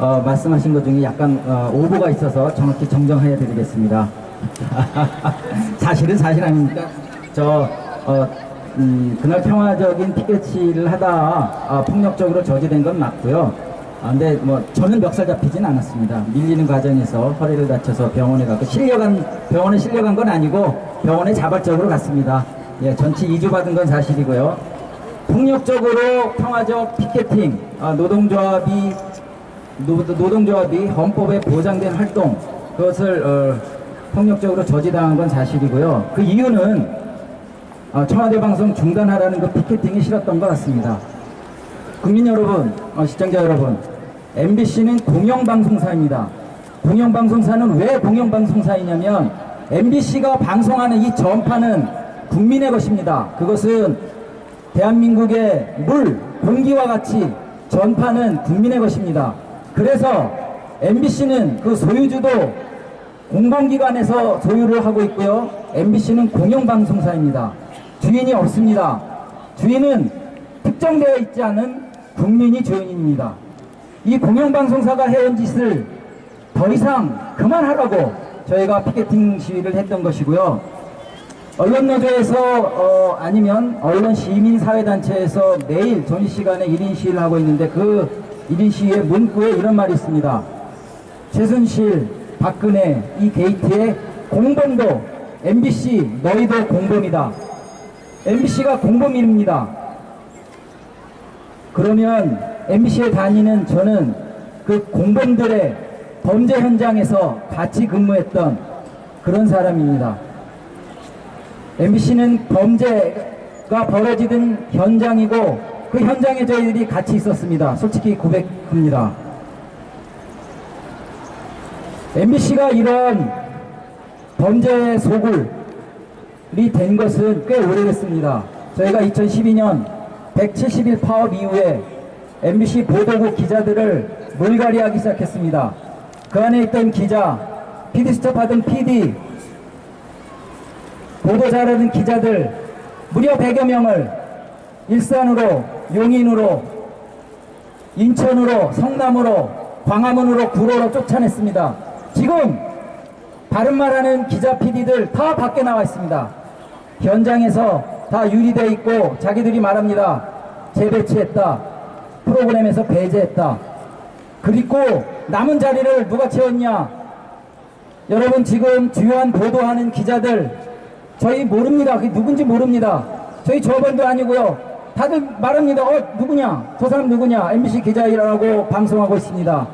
말씀하신 것 중에 약간 오보가 있어서 정확히 정정해 드리겠습니다. 사실은 사실 아닙니까? 그날 평화적인 피켓 시위를 하다 폭력적으로 저지된 건 맞고요. 근데 뭐 저는 멱살 잡히진 않았습니다. 밀리는 과정에서 허리를 다쳐서 병원에 가고 병원에 실려간 건 아니고 병원에 자발적으로 갔습니다. 예, 전치 2주 받은 건 사실이고요. 폭력적으로 평화적 피켓팅, 노동조합이 헌법에 보장된 활동, 그것을 폭력적으로 저지당한 건 사실이고요. 그 이유는 청와대 방송 중단하라는 그 피켓팅이 싫었던 것 같습니다. 국민 여러분, 시청자 여러분, MBC는 공영방송사입니다. 공영방송사는 왜 공영방송사이냐면 MBC가 방송하는 이 전파는 국민의 것입니다. 그것은 대한민국의 물, 공기와 같이 전파는 국민의 것입니다. 그래서 MBC는 그 소유주도 공공기관에서 소유를 하고 있고요. MBC는 공영방송사입니다. 주인이 없습니다. 주인은 특정되어 있지 않은 국민이 주인입니다. 이 공영방송사가 해온 짓을 더 이상 그만하라고 저희가 피켓팅 시위를 했던 것이고요. 언론노조에서 아니면 언론시민사회단체에서 매일 점심시간에 1인 시위를 하고 있는데 그 1인 시위의 문구에 이런 말이 있습니다. 최순실, 박근혜 이 게이트의 공범도 MBC 너희도 공범이다. MBC가 공범입니다. 그러면 MBC에 다니는 저는 그 공범들의 범죄 현장에서 같이 근무했던 그런 사람입니다. MBC는 범죄가 벌어지던 현장이고 그 현장에 저희들이 같이 있었습니다. 솔직히 고백합니다. MBC가 이런 범죄 소굴이 된 것은 꽤 오래됐습니다. 저희가 2012년 170일 파업 이후에 MBC 보도국 기자들을 물갈이하기 시작했습니다. 그 안에 있던 기자, PD수첩 하던 PD, 보도 잘하는 기자들 무려 100여 명을 일산으로, 용인으로, 인천으로, 성남으로, 광화문으로, 구로로 쫓아냈습니다. 지금 바른말하는 기자 PD들 다 밖에 나와 있습니다. 현장에서 다 유리되어 있고 자기들이 말합니다. 재배치했다. 프로그램에서 배제했다. 그리고 남은 자리를 누가 채웠냐? 여러분 지금 주요한 보도하는 기자들 저희 모릅니다. 그게 누군지 모릅니다. 저희 조합원도 아니고요. 다들 말합니다. 누구냐? 저 사람 누구냐? MBC 기자이라고 방송하고 있습니다.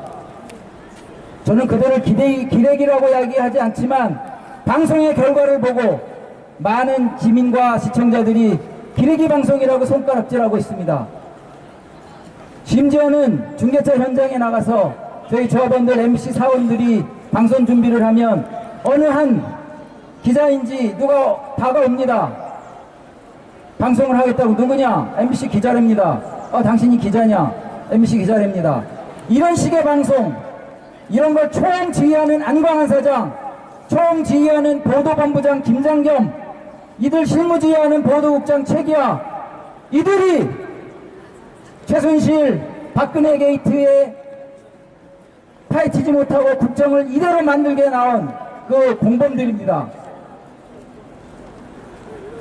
저는 그들을 기레기라고 이야기하지 않지만 방송의 결과를 보고 많은 시민과 시청자들이 기레기 방송이라고 손가락질하고 있습니다. 심지어는 중계차 현장에 나가서 저희 조합원들 MBC 사원들이 방송 준비를 하면 어느 한 기자인지 누가 다가옵니다. 방송을 하겠다고. 누구냐? MBC 기자랍니다. 당신이 기자냐? MBC 기자랍니다. 이런 식의 방송, 이런 걸 총지휘하는 안광한 사장, 총지휘하는 보도본부장 김장겸, 이들 실무지휘하는 보도국장 최기하, 이들이 최순실, 박근혜 게이트에 파헤치지 못하고 국정을 이대로 만들게 나온 그 공범들입니다.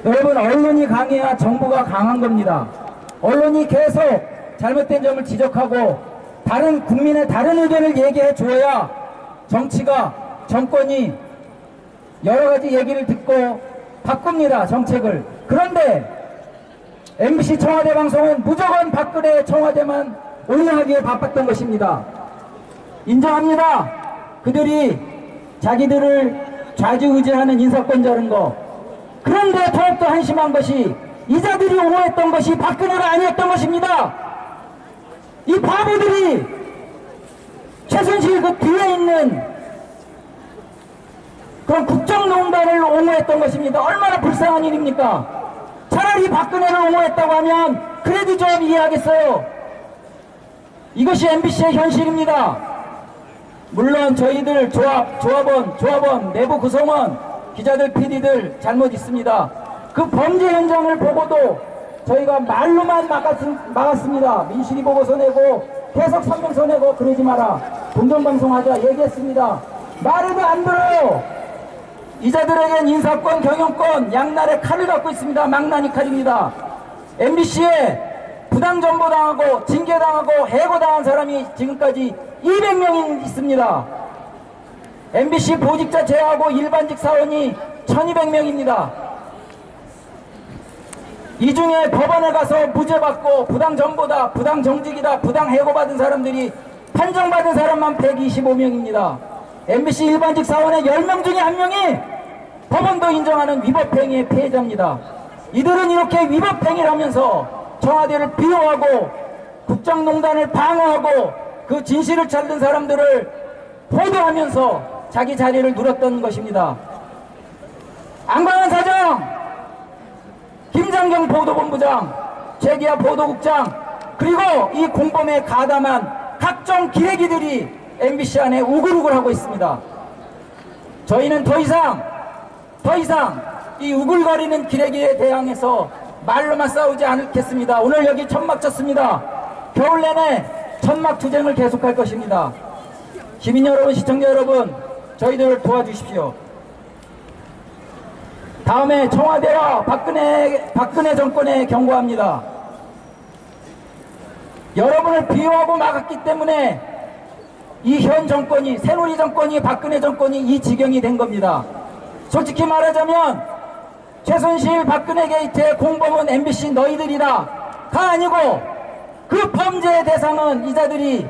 여러분, 언론이 강해야 정부가 강한 겁니다. 언론이 계속 잘못된 점을 지적하고 다른 국민의 다른 의견을 얘기해 줘야 정치가, 정권이 여러 가지 얘기를 듣고 바꿉니다. 정책을. 그런데 MBC 청와대 방송은 무조건 박근혜 청와대만 운영하기에 바빴던 것입니다. 인정합니다. 그들이 자기들을 좌지우지하는 인사권자라는 거. 그런데 더욱더 한심한 것이 이자들이 옹호했던 것이 박근혜가 아니었던 것입니다. 이 바보들이 최순실 그 뒤에 있는 그런 국정농단을 옹호했던 것입니다. 얼마나 불쌍한 일입니까? 차라리 박근혜를 옹호했다고 하면 그래도 좀 이해하겠어요. 이것이 MBC의 현실입니다. 물론 저희들 조합원, 내부 구성원, 기자들, PD들 잘못 있습니다. 그 범죄 현장을 보고도 저희가 말로만 막았습니다. 민실이 보고서 내고 계속 성명서 내고 그러지 마라. 공정방송하자 얘기했습니다. 말해도 안 들어요. 이자들에겐 인사권, 경영권 양날의 칼을 갖고 있습니다. 망나니 칼입니다. MBC에 부당정보당하고 징계당하고 해고당한 사람이 지금까지 200명이 있습니다. MBC 보직자 제외하고 일반직 사원이 1200명입니다. 이 중에 법원에 가서 무죄 받고 부당정보다, 부당정직이다, 부당해고받은 사람들이 판정받은 사람만 125명입니다. MBC 일반직 사원의 10명 중에 1명이 법원도 인정하는 위법행위의 피해자입니다. 이들은 이렇게 위법행위를 하면서 청와대를 비호하고 국정농단을 방어하고 그 진실을 찾는 사람들을 보도하면서 자기 자리를 누렸던 것입니다. 안광한 사장, 김장경 보도본부장, 최기하 보도국장, 그리고 이 공범에 가담한 각종 기레기들이 MBC 안에 우글우글하고 있습니다. 저희는 더 이상 이 우글거리는 기레기에 대항해서 말로만 싸우지 않겠습니다. 오늘 여기 천막 쳤습니다. 겨울 내내 천막 투쟁을 계속할 것입니다. 시민 여러분, 시청자 여러분, 저희들을 도와주십시오. 다음에 청와대와 박근혜 정권에 경고합니다. 여러분을 비호하고 막았기 때문에 이 현 정권이, 새누리 정권이, 박근혜 정권이 이 지경이 된 겁니다. 솔직히 말하자면 최순실 박근혜 게이트의 공범은 MBC 너희들이다가 아니고 그 범죄의 대상은 이자들이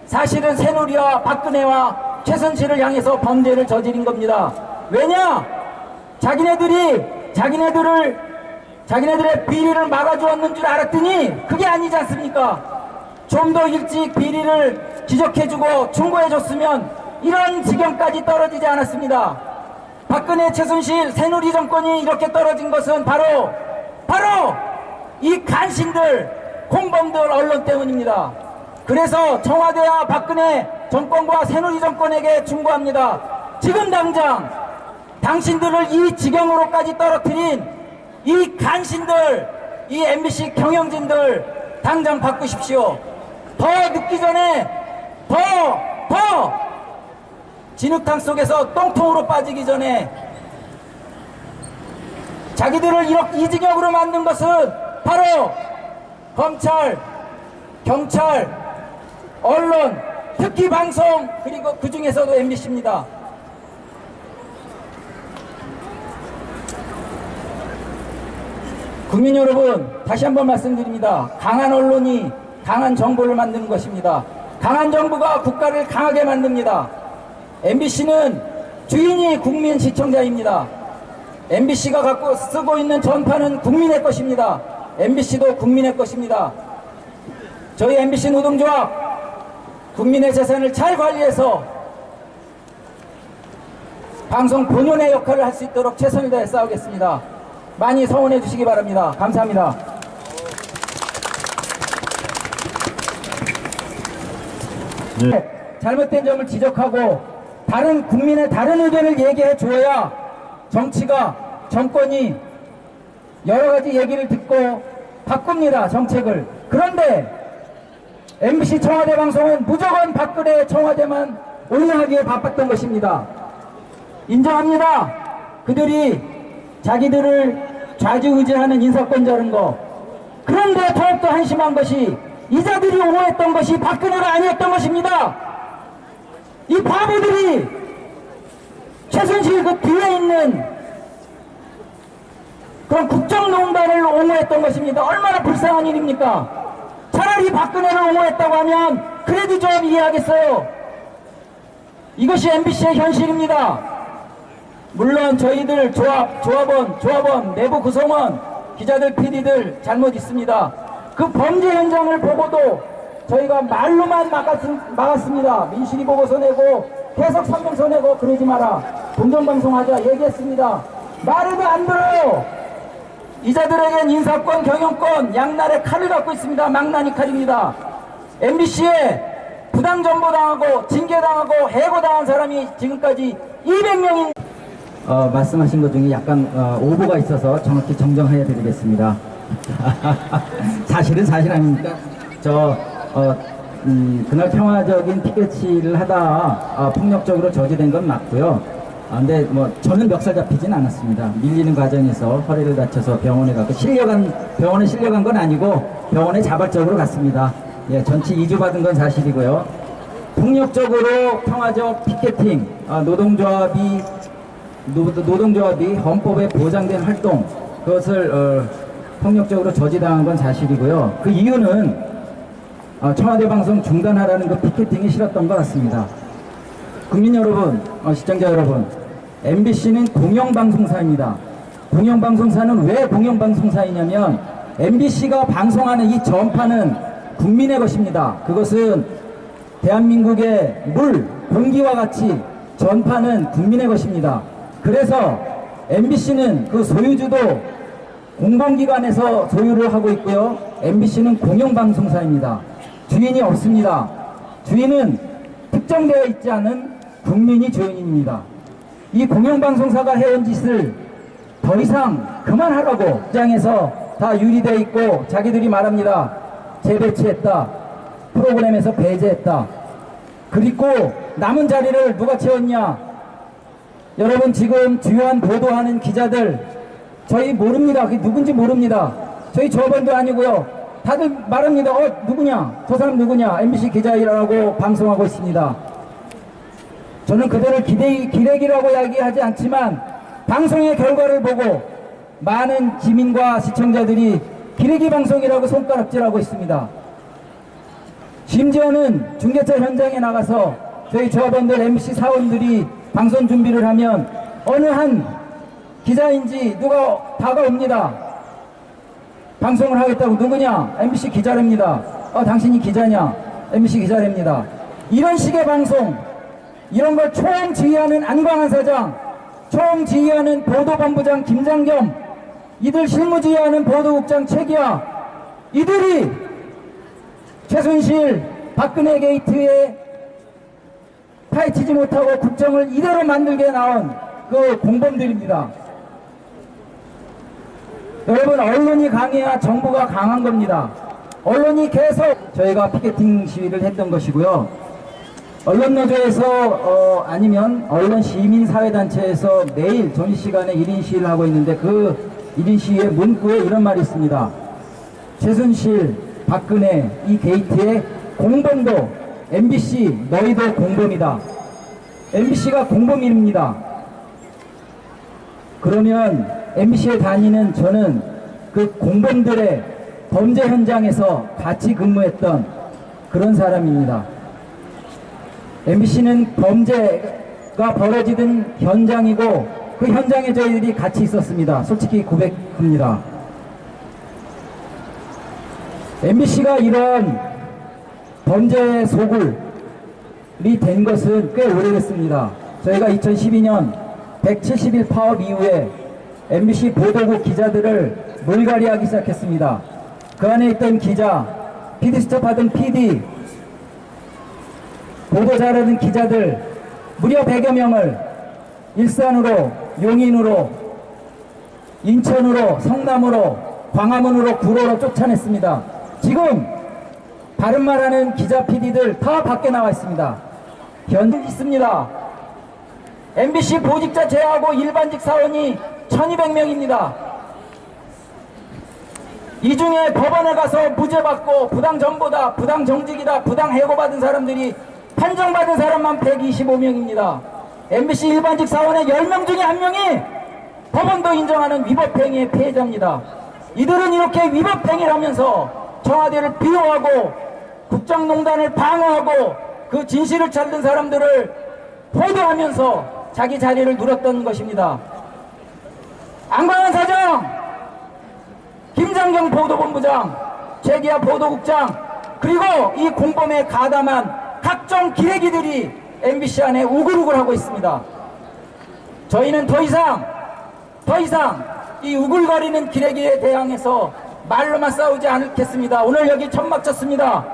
사실은 새누리와 박근혜와 최순실을 향해서 범죄를 저지른 겁니다. 왜냐? 자기네들의 비리를 막아주었는 줄 알았더니 그게 아니지 않습니까? 좀 더 일찍 비리를 지적해주고 충고해줬으면 이런 지경까지 떨어지지 않았습니다. 박근혜, 최순실, 새누리 정권이 이렇게 떨어진 것은 바로 이 간신들, 공범들, 언론 때문입니다. 그래서 청와대와 박근혜 정권과 새누리 정권에게 충고합니다. 지금 당장 당신들을 이 지경으로까지 떨어뜨린 이 간신들, 이 MBC 경영진들 당장 바꾸십시오. 더 늦기 전에 더 진흙탕 속에서 똥통으로 빠지기 전에 자기들을 이 지경으로 만든 것은 바로 검찰, 경찰, 언론, 특히 방송, 그리고 그 중에서도 MBC입니다. 국민 여러분, 다시 한번 말씀드립니다. 강한 언론이 강한 정보를 만드는 것입니다. 강한 정부가 국가를 강하게 만듭니다. MBC는 주인이 국민 시청자입니다. MBC가 쓰고 있는 전파는 국민의 것입니다. MBC도 국민의 것입니다. 저희 MBC 노동조합 국민의 재산을 잘 관리해서 방송 본연의 역할을 할 수 있도록 최선을 다해 싸우겠습니다. 많이 성원해 주시기 바랍니다. 감사합니다. 네. 잘못된 점을 지적하고 국민의 다른 의견을 얘기해 줘야 정권이 여러 가지 얘기를 듣고 바꿉니다. 정책을. 그런데 MBC 청와대 방송은 무조건 박근혜 청와대만 운영하기에 바빴던 것입니다. 인정합니다. 그들이 자기들을 좌지우지하는 인사권자는 거. 그런데 더욱더 한심한 것이 이자들이 옹호했던 것이 박근혜가 아니었던 것입니다. 이 바보들이 최순실 그 뒤에 있는 그런 국정농단을 옹호했던 것입니다. 얼마나 불쌍한 일입니까? 차라리 박근혜를 옹호했다고 하면 그래도 좀 이해하겠어요. 이것이 MBC의 현실입니다. 물론 저희들 조합원, 내부 구성원, 기자들, PD들 잘못 있습니다. 그 범죄 현장을 보고도 저희가 말로만 막았습니다. 민실이 보고서 내고 계속 성명서 내고 그러지 마라. 공정방송하자 얘기했습니다. 말해도 안 들어요. 이자들에겐 인사권, 경영권 양날의 칼을 갖고 있습니다. 망나니 칼입니다. MBC에 부당정보당하고 징계당하고 해고당한 사람이 지금까지 200명인 말씀하신 것 중에 약간 오보가 있어서 정확히 정정해 드리겠습니다. 사실은 사실 아닙니까? 그날 평화적인 피켓 시위를 하다 폭력적으로 저지된 건 맞고요. 근데 뭐 저는 멱살 잡히진 않았습니다. 밀리는 과정에서 허리를 다쳐서 병원에 가고 병원에 실려간 건 아니고 병원에 자발적으로 갔습니다. 예, 전치 2주 받은 건 사실이고요. 폭력적으로 평화적 피켓팅, 노동조합이 헌법에 보장된 활동, 그것을 폭력적으로 저지당한 건 사실이고요. 그 이유는 청와대 방송 중단하라는 그 피켓팅이 싫었던 것 같습니다. 국민 여러분, 시청자 여러분, MBC는 공영방송사입니다. 공영방송사는 왜 공영방송사이냐면 MBC가 방송하는 이 전파는 국민의 것입니다. 그것은 대한민국의 물, 공기와 같이 전파는 국민의 것입니다. 그래서 MBC는 그 소유주도 공공기관에서 소유를 하고 있고요. MBC는 공영방송사입니다. 주인이 없습니다. 주인은 특정되어 있지 않은 국민이 주인입니다. 이 공영방송사가 해온 짓을 더 이상 그만하라고 시장에서 다 유리되어 있고 자기들이 말합니다. 재배치했다. 프로그램에서 배제했다. 그리고 남은 자리를 누가 채웠냐? 여러분 지금 주요한 보도하는 기자들 저희 모릅니다. 그게 누군지 모릅니다. 저희 조합원도 아니고요. 다들 말합니다. 누구냐? 저 사람 누구냐? MBC 기자라고 방송하고 있습니다. 저는 그들을 기레기라고 이야기하지 않지만 방송의 결과를 보고 많은 시민과 시청자들이 기레기 방송이라고 손가락질하고 있습니다. 심지어는 중계차 현장에 나가서 저희 조합원들 MBC 사원들이 방송 준비를 하면 어느 한 기자인지 누가 다가옵니다. 방송을 하겠다고. 누구냐? MBC 기자랍니다. 당신이 기자냐? MBC 기자랍니다. 이런 식의 방송, 이런 걸 총지휘하는 안광한 사장, 총지휘하는 보도본부장 김장겸, 이들 실무지휘하는 보도국장 최기하, 이들이 최순실 박근혜 게이트에 파헤치지 못하고 국정을 이대로 만들게 나온 그 공범들입니다. 여러분, 언론이 강해야 정부가 강한 겁니다. 언론이 계속 저희가 피켓팅 시위를 했던 것이고요. 언론노조에서 아니면 언론시민사회단체에서 매일 점심시간에 1인 시위를 하고 있는데 그 1인 시위의 문구에 이런 말이 있습니다. 최순실, 박근혜 이 게이트의 공범도 MBC 너희도 공범이다. MBC가 공범입니다. 그러면 MBC에 다니는 저는 그 공범들의 범죄 현장에서 같이 근무했던 그런 사람입니다. MBC는 범죄가 벌어지던 현장이고 그 현장에 저희들이 같이 있었습니다. 솔직히 고백합니다. MBC가 이런 범죄 소굴이 된 것은 꽤 오래됐습니다. 저희가 2012년 170일 파업 이후에 MBC 보도국 기자들을 물갈이하기 시작했습니다. 그 안에 있던 기자, PD수첩 하던 PD, 보도 잘하는 기자들 무려 100여 명을 일산으로, 용인으로, 인천으로, 성남으로, 광화문으로, 구로로 쫓아냈습니다. 지금 바른말하는 기자 PD들 다 밖에 나와 있습니다. 현직 있습니다. MBC 보직자 제외하고 일반직 사원이 1200명입니다. 이 중에 법원에 가서 무죄 받고 부당정보다, 부당정직이다, 부당해고받은 사람들이 판정받은 사람만 125명입니다. MBC 일반직 사원의 10명 중에 1명이 법원도 인정하는 위법행위의 피해자입니다. 이들은 이렇게 위법행위를 하면서 청와대를 비호하고 국정농단을 방어하고 그 진실을 찾는 사람들을 보도하면서 자기 자리를 누렸던 것입니다. 안광한 사장, 김장겸 보도본부장, 최기하 보도국장, 그리고 이 공범에 가담한 각종 기레기들이 MBC 안에 우글우글하고 있습니다. 저희는 더 이상 이 우글거리는 기레기에 대항해서 말로만 싸우지 않겠습니다. 오늘 여기 천막 쳤습니다.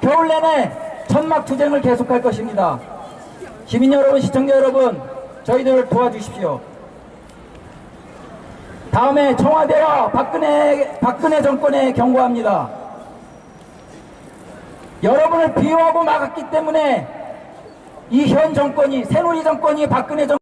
겨울 내내 천막 투쟁을 계속할 것입니다. 시민 여러분, 시청자 여러분, 저희들을 도와주십시오. 다음에 청와대와 박근혜 정권에 경고합니다. 여러분을 비호하고 막았기 때문에 이 현 정권이, 새누리 정권이 박근혜 정권이